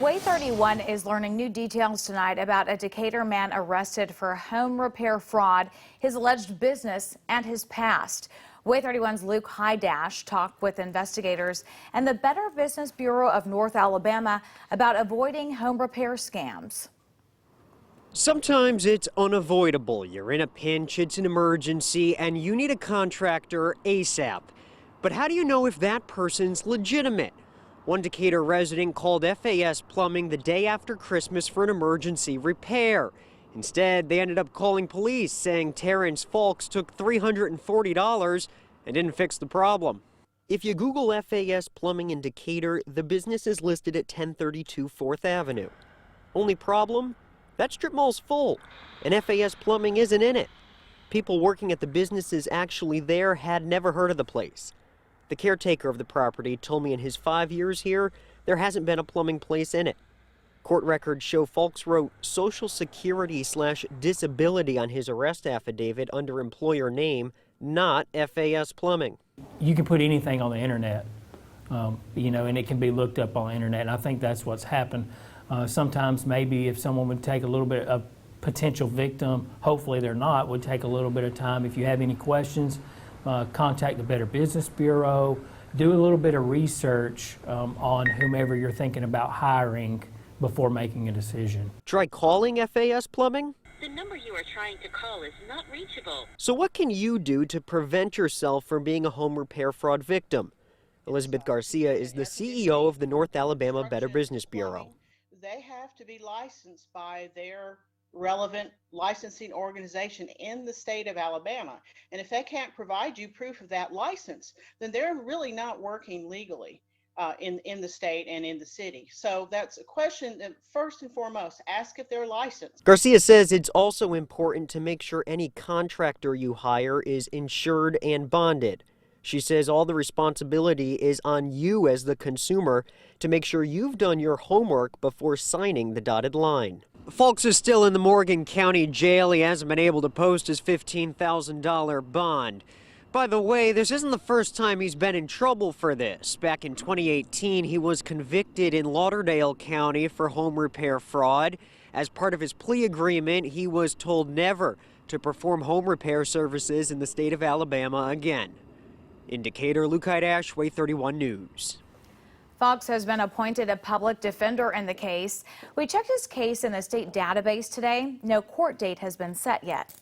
Way 31 is learning new details tonight about a Decatur man arrested for home repair fraud, his alleged business, and his past. Way 31's Luke Hydash talked with investigators and the Better Business Bureau of North Alabama about avoiding home repair scams. Sometimes it's unavoidable. You're in a pinch, it's an emergency, and you need a contractor ASAP. But how do you know if that person's legitimate? One Decatur resident called FAS Plumbing the day after Christmas for an emergency repair. Instead, they ended up calling police, saying Terrence Falks took $340 and didn't fix the problem. If you Google FAS Plumbing in Decatur, the business is listed at 1032 4th Avenue. Only problem? That strip mall's full, and FAS Plumbing isn't in it. People working at the businesses actually there had never heard of the place. The caretaker of the property told me in his 5 years here, there hasn't been a plumbing place in it. Court records show Falks wrote Social Security/disability on his arrest affidavit under employer name, not FAS Plumbing. You can put anything on the internet, and it can be looked up on the internet, and I think that's what's happened. Sometimes maybe if someone would take a little bit of potential victim, hopefully they're not, would take a little bit of time. If you have any questions, contact the Better Business Bureau, do a little bit of research on whomever you're thinking about hiring before making a decision. Try calling FAS Plumbing? The number you are trying to call is not reachable. So what can you do to prevent yourself from being a home repair fraud victim? Elizabeth Garcia is the CEO of the North Alabama Better Business Bureau. They have to be licensed by their relevant licensing organization in the state of Alabama. And if they can't provide you proof of that license, then they're really not working legally in the state and in the city. So that's a question that first and foremost, ask if they're licensed. Garcia says it's also important to make sure any contractor you hire is insured and bonded. She says all the responsibility is on you as the consumer to make sure you've done your homework before signing the dotted line. Falks is still in the Morgan County Jail. He hasn't been able to post his $15,000 bond. By the way, this isn't the first time he's been in trouble for this. Back in 2018, he was convicted in Lauderdale County for home repair fraud. As part of his plea agreement, he was told never to perform home repair services in the state of Alabama again. In Decatur, Luke Hydash, Way 31 News. Falks has been appointed a public defender in the case. We checked his case in the state database today. No court date has been set yet.